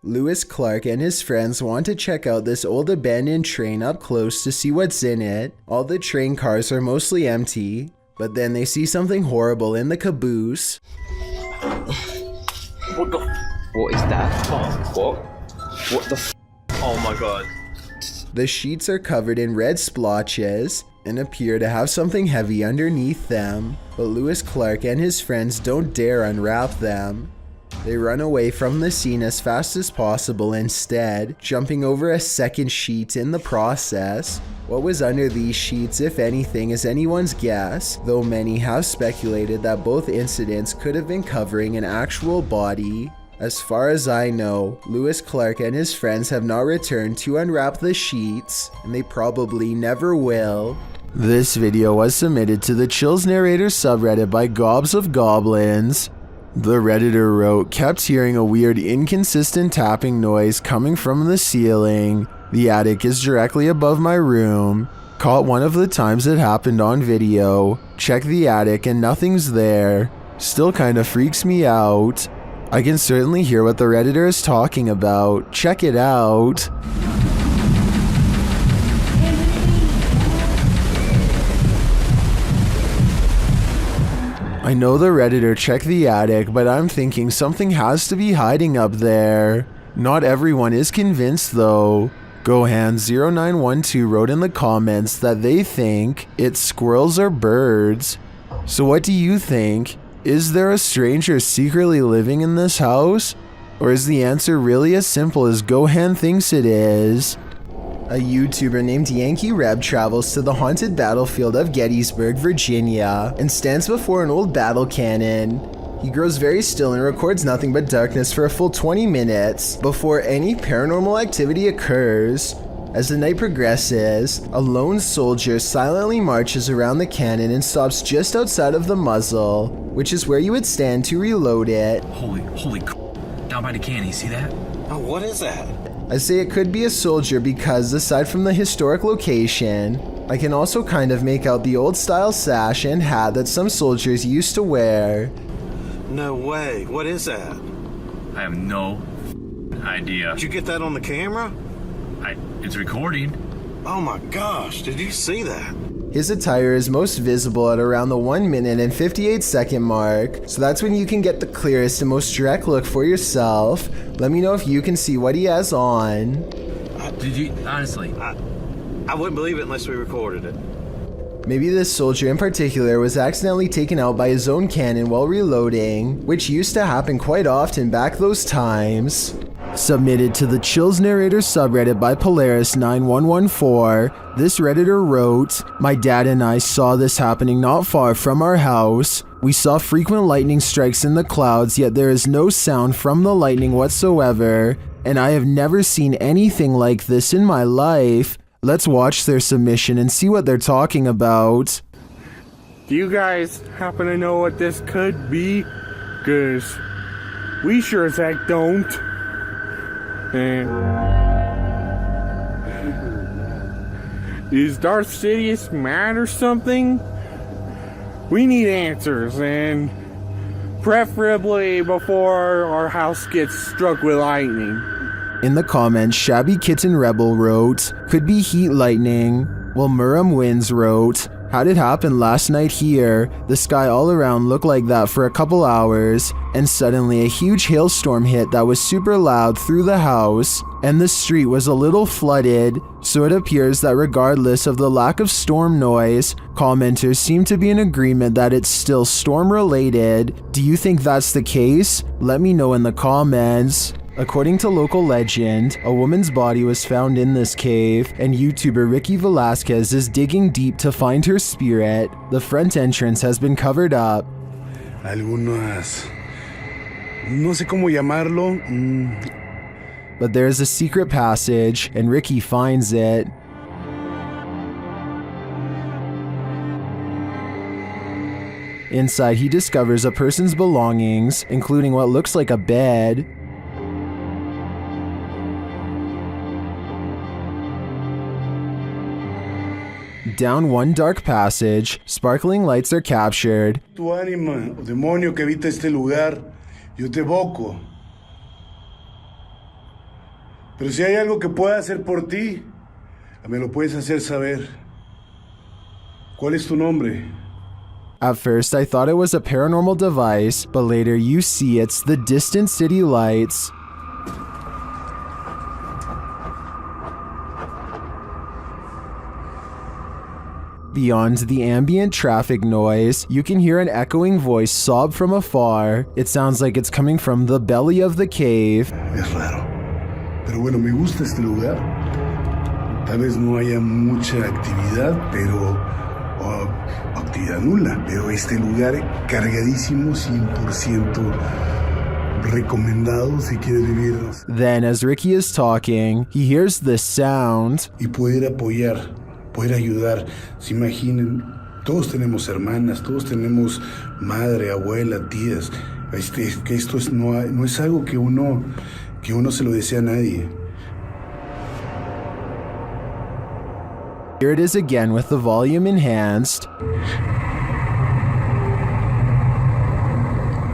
Lewis Clark and his friends want to check out this old abandoned train up close to see what's in it. All the train cars are mostly empty, but then they see something horrible in the caboose. What is that? Oh, what the oh my god. The sheets are covered in red splotches and appear to have something heavy underneath them, but Lewis Clark and his friends don't dare unwrap them. They run away from the scene as fast as possible instead, jumping over a second sheet in the process. What was under these sheets, if anything, is anyone's guess, though many have speculated that both incidents could have been covering an actual body. As far as I know, Lewis Clark and his friends have not returned to unwrap the sheets, and they probably never will. This video was submitted to the Chills Narrator subreddit by Gobs of Goblins. The Redditor wrote, kept hearing a weird inconsistent tapping noise coming from the ceiling. The attic is directly above my room. Caught one of the times it happened on video. Check the attic and nothing's there. Still kinda freaks me out. I can certainly hear what the Redditor is talking about. Check it out. I know the Redditor checked the attic, but I'm thinking something has to be hiding up there. Not everyone is convinced though. Gohan0912 wrote in the comments that they think it's squirrels or birds. So what do you think? Is there a stranger secretly living in this house? Or is the answer really as simple as Gohan thinks it is? A YouTuber named Yankee Reb travels to the haunted battlefield of Gettysburg, Virginia, and stands before an old battle cannon. He grows very still and records nothing but darkness for a full 20 minutes before any paranormal activity occurs. As the night progresses, a lone soldier silently marches around the cannon and stops just outside of the muzzle, which is where you would stand to reload it. Holy down by the cannon, you see that? Oh, what is that? I say it could be a soldier because, aside from the historic location, I can also kind of make out the old style sash and hat that some soldiers used to wear. No way. What is that? I have no idea. Did you get that on the camera? It's recording. Oh my gosh, did you see that? His attire is most visible at around the 1 minute and 58 second mark, so that's when you can get the clearest and most direct look for yourself. Let me know if you can see what he has on. Did you, honestly? I wouldn't believe it unless we recorded it. Maybe this soldier in particular was accidentally taken out by his own cannon while reloading, which used to happen quite often back those times. Submitted to the Chills Narrator subreddit by Polaris9114, this Redditor wrote, my dad and I saw this happening not far from our house. We saw frequent lightning strikes in the clouds, yet there is no sound from the lightning whatsoever, and I have never seen anything like this in my life. Let's watch their submission and see what they're talking about. Do you guys happen to know what this could be? 'Cause we sure as heck don't. Is Darth Sidious mad or something? We need answers, and preferably before our house gets struck with lightning. In the comments, Shabby Kitten Rebel wrote, could be heat lightning, while Muram Wins wrote, how'd it happen last night here? The sky all around looked like that for a couple hours, and suddenly a huge hailstorm hit that was super loud through the house, and the street was a little flooded, so it appears that regardless of the lack of storm noise, commenters seem to be in agreement that it's still storm related. Do you think that's the case? Let me know in the comments. According to local legend, a woman's body was found in this cave, and YouTuber Ricky Velasquez is digging deep to find her spirit. The front entrance has been covered up. Algunas... no sé cómo llamarlo. But there is a secret passage, and Ricky finds it. Inside, he discovers a person's belongings, including what looks like a bed. Down one dark passage, sparkling lights are captured. Tu ánima, o demonio que habita este lugar, yo te evoco. Pero si hay algo que pueda hacer por ti, me lo puedes hacer saber. ¿Cuál es tu nombre? At first, I thought it was a paranormal device, but later you see it's the distant city lights. Beyond the ambient traffic noise, you can hear an echoing voice sob from afar. It sounds like it's coming from the belly of the cave. Es raro. Pero bueno, me gusta este lugar. Tal vez no haya mucha actividad, pero... actividad nula. Pero este lugar cargadísimo, 100% recomendado si quieres vivir. Then, as Ricky is talking, he hears this sound. Y poder apoyar, poder ayudar. Se imaginen, todos tenemos hermanas, todos tenemos madre, abuela, tías. Que esto no es algo que uno se lo desea a nadie. Here it is again with the volume enhanced.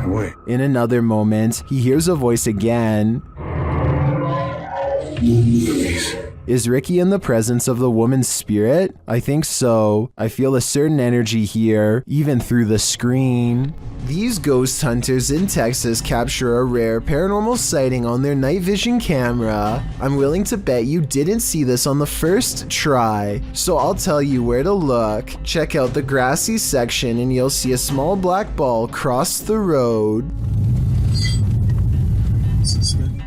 Boy. In another moment, he hears a voice again. Is Ricky in the presence of the woman's spirit? I think so. I feel a certain energy here, even through the screen. These ghost hunters in Texas capture a rare paranormal sighting on their night vision camera. I'm willing to bet you didn't see this on the first try, so I'll tell you where to look. Check out the grassy section and you'll see a small black ball cross the road.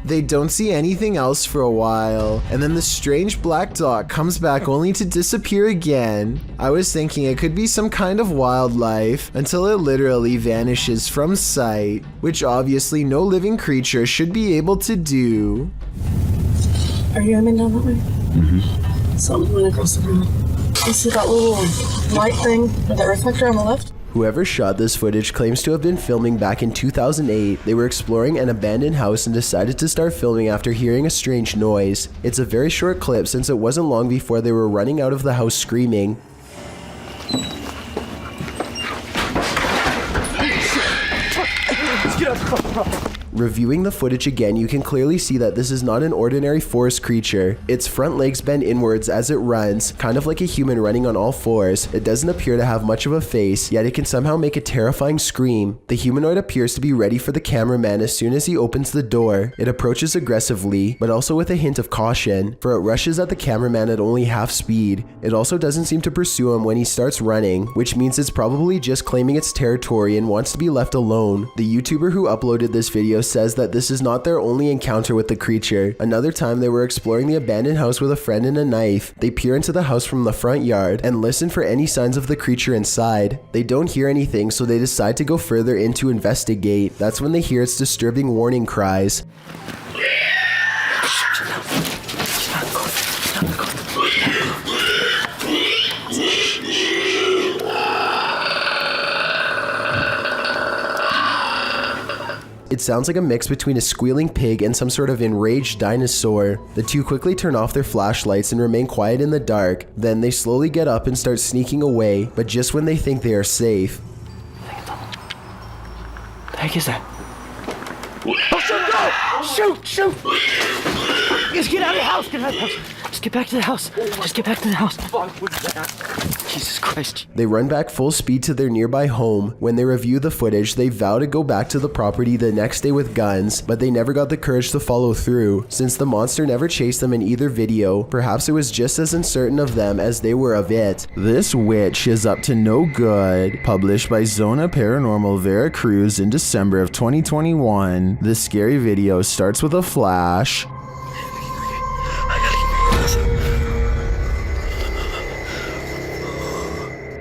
They don't see anything else for a while, and then the strange black dot comes back only to disappear again. I was thinking it could be some kind of wildlife, until it literally vanishes from sight, which obviously no living creature should be able to do. Are you aiming down that way? Mm-hmm. Something went across the road. You see that little light thing, that reflector on the left? Whoever shot this footage claims to have been filming back in 2008. They were exploring an abandoned house and decided to start filming after hearing a strange noise. It's a very short clip since it wasn't long before they were running out of the house screaming. Reviewing the footage again, you can clearly see that this is not an ordinary forest creature. Its front legs bend inwards as it runs, kind of like a human running on all fours. It doesn't appear to have much of a face, yet it can somehow make a terrifying scream. The humanoid appears to be ready for the cameraman as soon as he opens the door. It approaches aggressively, but also with a hint of caution, for it rushes at the cameraman at only half speed. It also doesn't seem to pursue him when he starts running, which means it's probably just claiming its territory and wants to be left alone. The YouTuber who uploaded this video says that this is not their only encounter with the creature. Another time they were exploring the abandoned house with a friend and a knife. They peer into the house from the front yard and listen for any signs of the creature inside. They don't hear anything, so they decide to go further in to investigate. That's when they hear its disturbing warning cries. It sounds like a mix between a squealing pig and some sort of enraged dinosaur. The two quickly turn off their flashlights and remain quiet in the dark. Then they slowly get up and start sneaking away, but just when they think they are safe. The heck is that? Oh, shoot, go! Shoot! Just get out of the house! Get out of the house! Just get back to the house! Just get back to the house! Jesus Christ. They run back full speed to their nearby home. When they review the footage, they vow to go back to the property the next day with guns, but they never got the courage to follow through. Since the monster never chased them in either video, perhaps it was just as uncertain of them as they were of it. This witch is up to no good. Published by Zona Paranormal Veracruz in December of 2021. This scary video starts with a flash.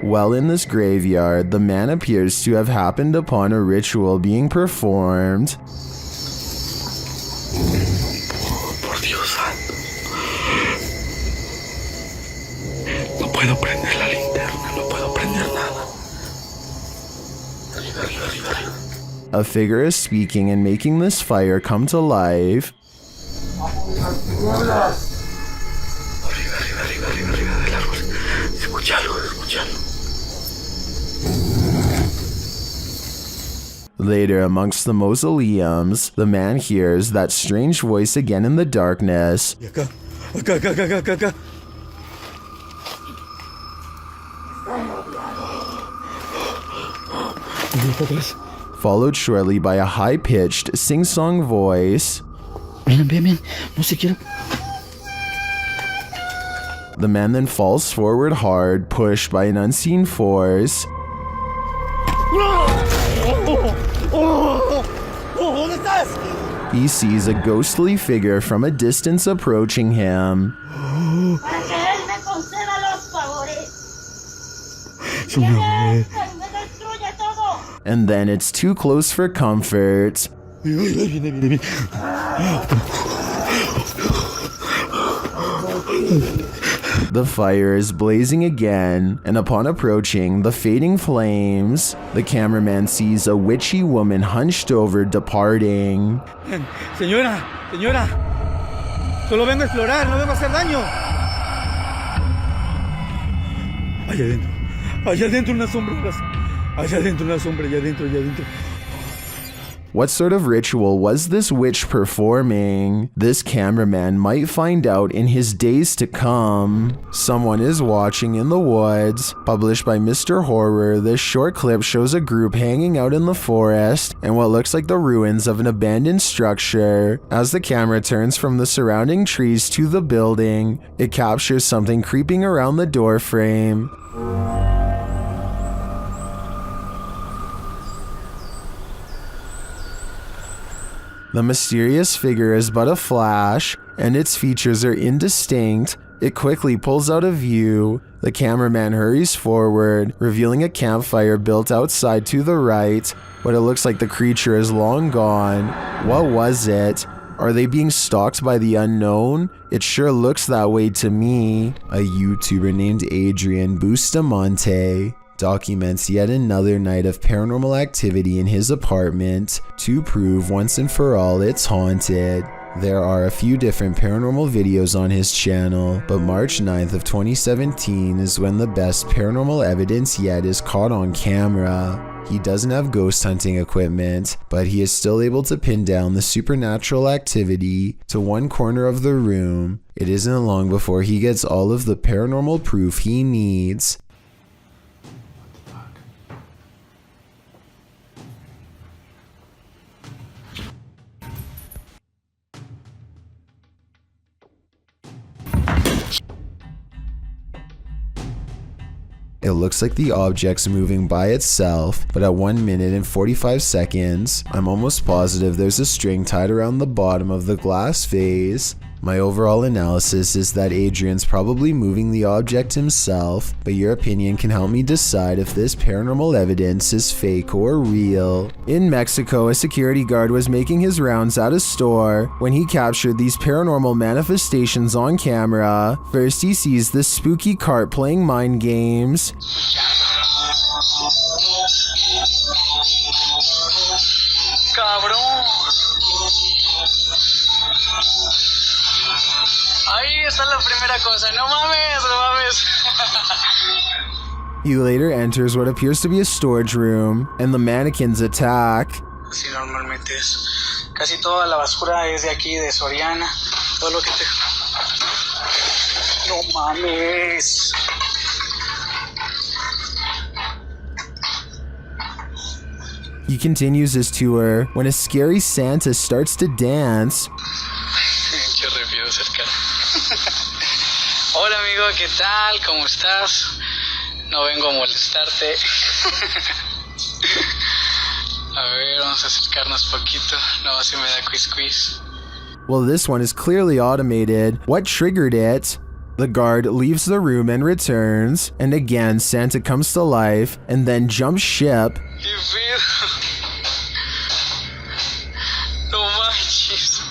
While in this graveyard, the man appears to have happened upon a ritual being performed. Por Dios santo. No puedo prender la linterna, no puedo prender nada. Arriba, arriba, arriba, arriba. A figure is speaking and making this fire come to life. Arriba, arriba, arriba, arriba, arriba del árbol. Escúchalo, escúchalo. Later, amongst the mausoleums, the man hears that strange voice again in the darkness, followed shortly by a high-pitched, sing-song voice. Ven, no se quiere. The man then falls forward hard, pushed by an unseen force. ¿Dónde estás? He sees a ghostly figure from a distance approaching him. Para que él me conceda los favores. Que me destruya todo. And then it's too close for comfort. The fire is blazing again, and upon approaching the fading flames, the cameraman sees a witchy woman hunched over departing. Señora, solo vengo a explorar, no vengo a hacer daño. Allá adentro unas sombras. Allá adentro. What sort of ritual was this witch performing? This cameraman might find out in his days to come. Someone is watching in the woods. Published by Mr. Horror, this short clip shows a group hanging out in the forest and what looks like the ruins of an abandoned structure. As the camera turns from the surrounding trees to the building, it captures something creeping around the door frame. The mysterious figure is but a flash, and its features are indistinct. It quickly pulls out of view. The cameraman hurries forward, revealing a campfire built outside to the right, but it looks like the creature is long gone. What was it? Are they being stalked by the unknown? It sure looks that way to me. A YouTuber named Adrian Bustamante documents yet another night of paranormal activity in his apartment to prove once and for all it's haunted. There are a few different paranormal videos on his channel, but March 9th of 2017 is when the best paranormal evidence yet is caught on camera. He doesn't have ghost hunting equipment, but he is still able to pin down the supernatural activity to one corner of the room. It isn't long before he gets all of the paranormal proof he needs. It looks like the object's moving by itself, but at 1 minute and 45 seconds, I'm almost positive there's a string tied around the bottom of the glass vase. My overall analysis is that Adrian's probably moving the object himself, but your opinion can help me decide if this paranormal evidence is fake or real. In Mexico, a security guard was making his rounds at a store when he captured these paranormal manifestations on camera. First, he sees this spooky cart playing mind games. Ahí está la primera cosa. No mames. He later enters what appears to be a storage room, and the mannequins attack. Sí, normalmente es. Casi toda la basura es de aquí, de Soriana. Todo lo que te... No mames. He continues his tour when a scary Santa starts to dance. Hola amigo, ¿qué tal? ¿Cómo estás? No vengo a molestarte. A ver, vamos a acercarnos poquito. No, si me da quiz. Well, this one is clearly automated. What triggered it? The guard leaves the room and returns, and again Santa comes to life and then jumps ship. ¿Qué pedo? No manches.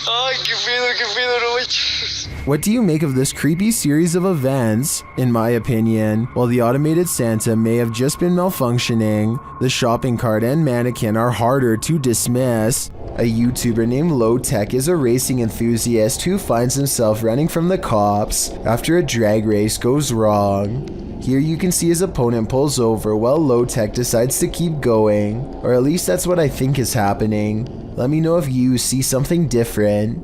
Ay, qué pedo, no manches. What do you make of this creepy series of events? In my opinion, while the automated Santa may have just been malfunctioning, the shopping cart and mannequin are harder to dismiss. A YouTuber named Low Tech is a racing enthusiast who finds himself running from the cops after a drag race goes wrong. Here you can see his opponent pulls over while Low-Tech decides to keep going, or at least that's what I think is happening. Let me know if you see something different.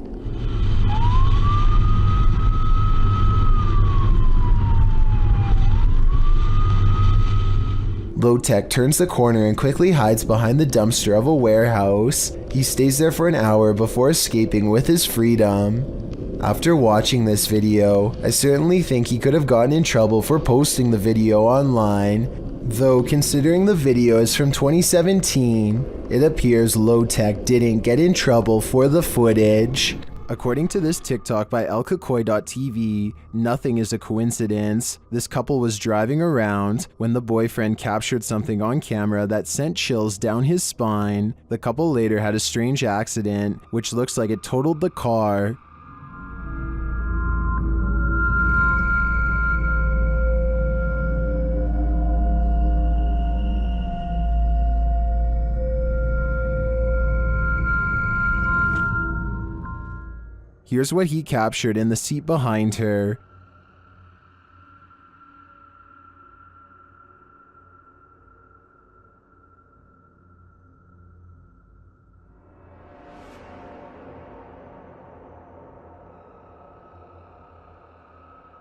Low-Tech turns the corner and quickly hides behind the dumpster of a warehouse. He stays there for an hour before escaping with his freedom. After watching this video, I certainly think he could have gotten in trouble for posting the video online. Though considering the video is from 2017, it appears Low-Tech didn't get in trouble for the footage. According to this TikTok by elkakoi.tv, nothing is a coincidence. This couple was driving around when the boyfriend captured something on camera that sent chills down his spine. The couple later had a strange accident, which looks like it totaled the car. Here's what he captured in the seat behind her.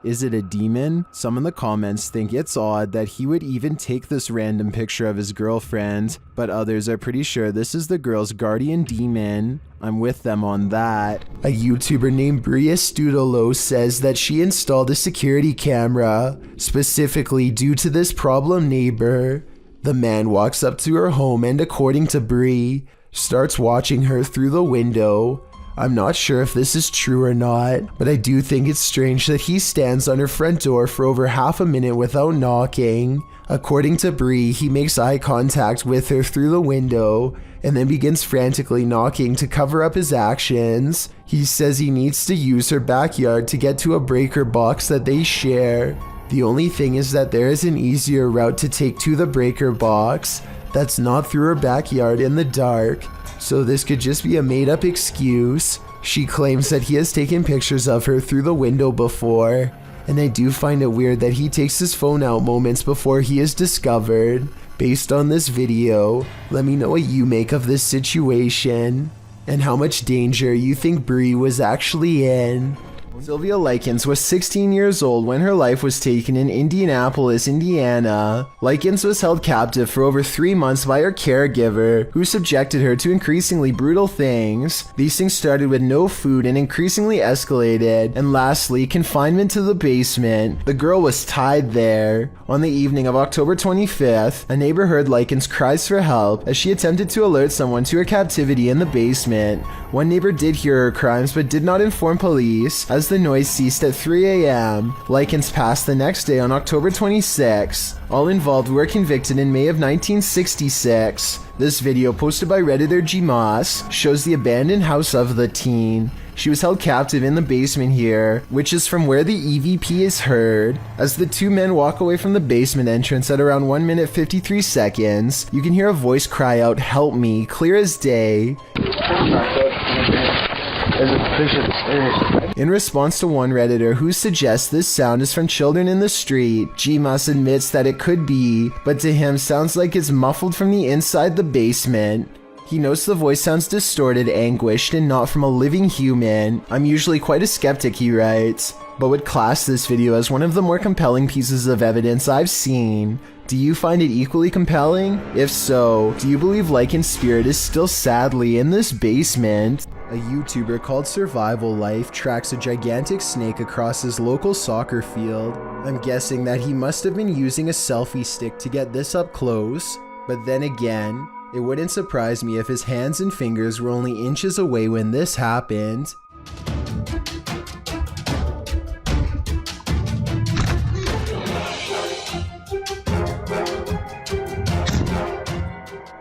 Is it a demon? Some in the comments think it's odd that he would even take this random picture of his girlfriend, but others are pretty sure this is the girl's guardian demon. I'm with them on that. A YouTuber named Bria Studolo says that she installed a security camera, specifically due to this problem neighbor. The man walks up to her home and, according to Brie, starts watching her through the window. I'm not sure if this is true or not, but I do think it's strange that he stands on her front door for over half a minute without knocking. According to Brie, he makes eye contact with her through the window and then begins frantically knocking to cover up his actions. He says he needs to use her backyard to get to a breaker box that they share. The only thing is that there is an easier route to take to the breaker box that's not through her backyard in the dark. So this could just be a made-up excuse. She claims that he has taken pictures of her through the window before, and I do find it weird that he takes his phone out moments before he is discovered. Based on this video, let me know what you make of this situation, and how much danger you think Brie was actually in. Sylvia Lyans was 16 years old when her life was taken in Indianapolis, Indiana. Lyans was held captive for over 3 months by her caregiver, who subjected her to increasingly brutal things. These things started with no food and increasingly escalated, and lastly, confinement to the basement. The girl was tied there. On the evening of October 25th, a neighbor heard Lyans' cries for help as she attempted to alert someone to her captivity in the basement. One neighbor did hear her cries but did not inform police. As the noise ceased at 3 a.m., Lyans passed the next day on October 26. All involved were convicted in May of 1966. This video, posted by Redditor G Moss, shows the abandoned house of the teen. She was held captive in the basement here, which is from where the EVP is heard. As the two men walk away from the basement entrance at around 1 minute 53 seconds, you can hear a voice cry out, "Help me," clear as day. In response to one Redditor who suggests this sound is from children in the street, G-Moss admits that it could be, but to him sounds like it's muffled from the inside the basement. He notes the voice sounds distorted, anguished, and not from a living human. I'm usually quite a skeptic, he writes, but would class this video as one of the more compelling pieces of evidence I've seen. Do you find it equally compelling? If so, do you believe Lycan's spirit is still sadly in this basement? A YouTuber called Survival Life tracks a gigantic snake across his local soccer field. I'm guessing that he must have been using a selfie stick to get this up close, but then again, it wouldn't surprise me if his hands and fingers were only inches away when this happened.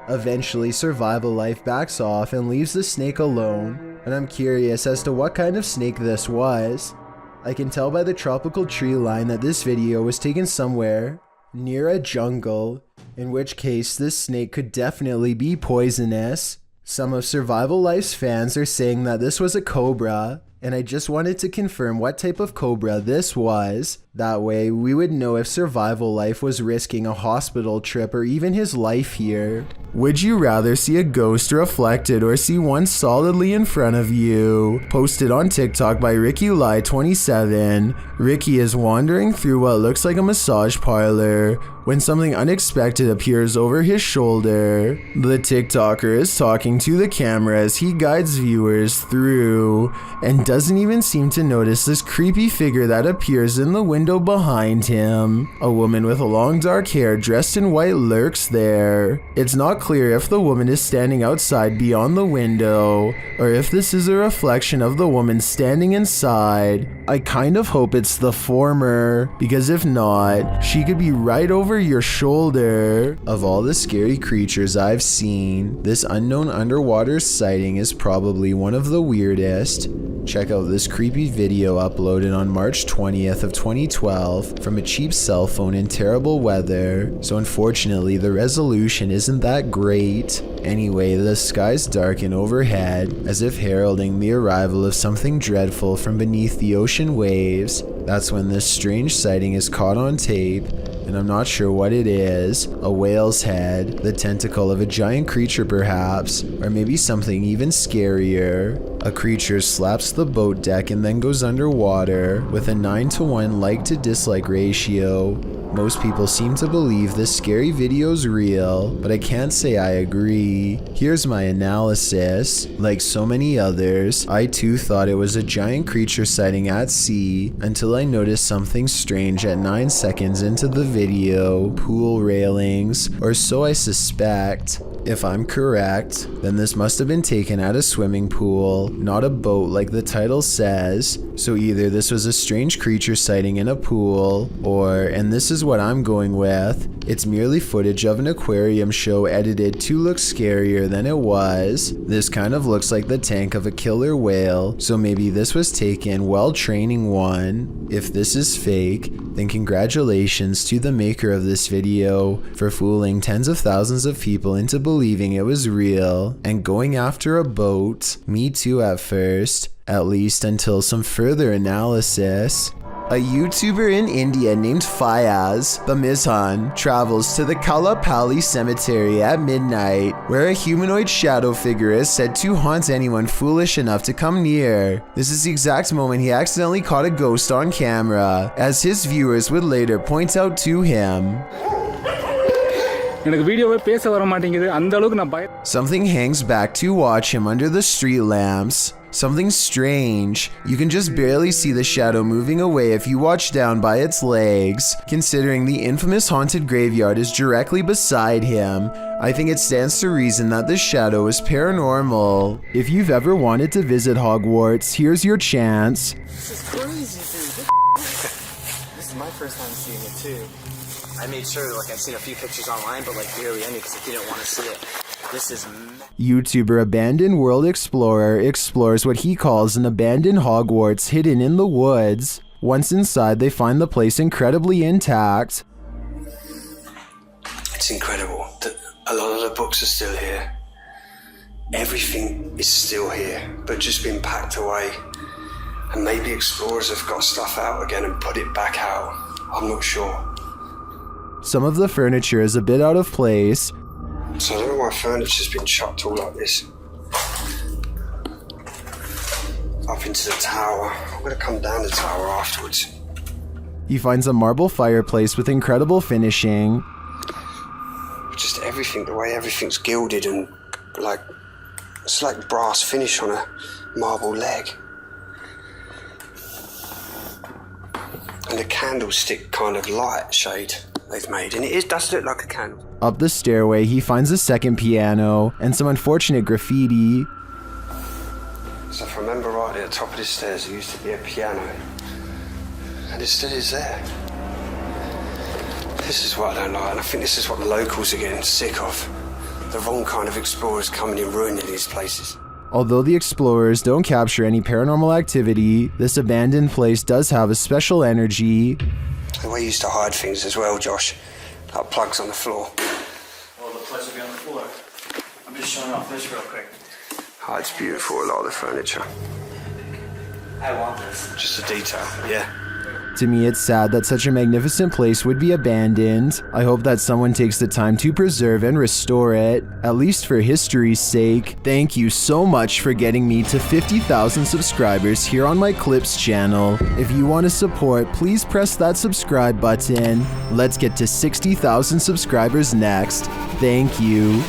Eventually, Survival Life backs off and leaves the snake alone, and I'm curious as to what kind of snake this was. I can tell by the tropical tree line that this video was taken somewhere near a jungle, in which case this snake could definitely be poisonous. Some of Survival Life's fans are saying that this was a cobra, and I just wanted to confirm what type of cobra this was. That way, we would know if Survival Life was risking a hospital trip or even his life here. Would you rather see a ghost reflected or see one solidly in front of you? Posted on TikTok by RickyLie27. Ricky is wandering through what looks like a massage parlor when something unexpected appears over his shoulder. The TikToker is talking to the camera as he guides viewers through and doesn't even seem to notice this creepy figure that appears in the window behind him. A woman with long dark hair dressed in white lurks there. It's not clear if the woman is standing outside beyond the window or if this is a reflection of the woman standing inside. I kind of hope it's the former, because if not, she could be right over your shoulder. Of all the scary creatures I've seen, this unknown underwater sighting is probably one of the weirdest. Check out this creepy video uploaded on March 20th of 2012 from a cheap cell phone in terrible weather, so unfortunately the resolution isn't that great. Anyway, the skies darken overhead as if heralding the arrival of something dreadful from beneath the ocean waves. That's when this strange sighting is caught on tape, and I'm not sure what it is. A whale's head, the tentacle of a giant creature perhaps, or maybe something even scarier. A creature slaps the boat deck and then goes underwater with a 9-to-1 like to dislike ratio. Most people seem to believe this scary video's real, but I can't say I agree. Here's my analysis. Like so many others, I too thought it was a giant creature sighting at sea until I noticed something strange at 9 seconds into the video. Pool railings, or so I suspect. If I'm correct, then this must have been taken at a swimming pool, not a boat like the title says. So either this was a strange creature sighting in a pool, or, and this is what I'm going with, it's merely footage of an aquarium show edited to look scarier than it was. This kind of looks like the tank of a killer whale, so maybe this was taken while training one. If this is fake, then congratulations to the maker of this video for fooling tens of thousands of people into believing it was real and going after a boat. Me too at first, at least until some further analysis. A YouTuber in India named Fayaz Bamizhan travels to the Kalapalli cemetery at midnight, where a humanoid shadow figure is said to haunt anyone foolish enough to come near. This is the exact moment he accidentally caught a ghost on camera, as his viewers would later point out to him. Something hangs back to watch him under the street lamps. Something strange. You can just barely see the shadow moving away if you watch down by its legs. Considering the infamous haunted graveyard is directly beside him, I think it stands to reason that this shadow is paranormal. If you've ever wanted to visit Hogwarts, here's your chance. This is crazy, dude. This is my first time seeing it too. I made sure, like, I've seen a few pictures online, but like barely any because I didn't want to see it. This is YouTuber Abandoned World Explorer explores what he calls an abandoned Hogwarts hidden in the woods. Once inside, they find the place incredibly intact. It's incredible that a lot of the books are still here. Everything is still here, but just been packed away. And maybe explorers have got stuff out again and put it back out. I'm not sure. Some of the furniture is a bit out of place. So I don't know why furniture's been chucked all like this. Up into the tower. I'm gonna come down the tower afterwards. He finds a marble fireplace with incredible finishing. Just everything, the way everything's gilded and like, it's like brass finish on a marble leg. And the candlestick kind of light shade they've made, and it does look like a candle. Up the stairway, he finds a second piano and some unfortunate graffiti. So if I remember rightly, at the top of the stairs there used to be a piano, and it still is there. This is what I don't like, and I think this is what the locals are getting sick of. The wrong kind of explorers coming and ruining these places. Although the explorers don't capture any paranormal activity, this abandoned place does have a special energy. The way you used to hide things as well, Josh. Like plugs on the floor. Well, the plugs will be on the floor. I'm just showing off this real quick. Oh, it's beautiful, a lot of the furniture. I want this. Just a detail, yeah. To me, it's sad that such a magnificent place would be abandoned. I hope that someone takes the time to preserve and restore it, at least for history's sake. Thank you so much for getting me to 50,000 subscribers here on my Clips channel. If you want to support, please press that subscribe button. Let's get to 60,000 subscribers next. Thank you.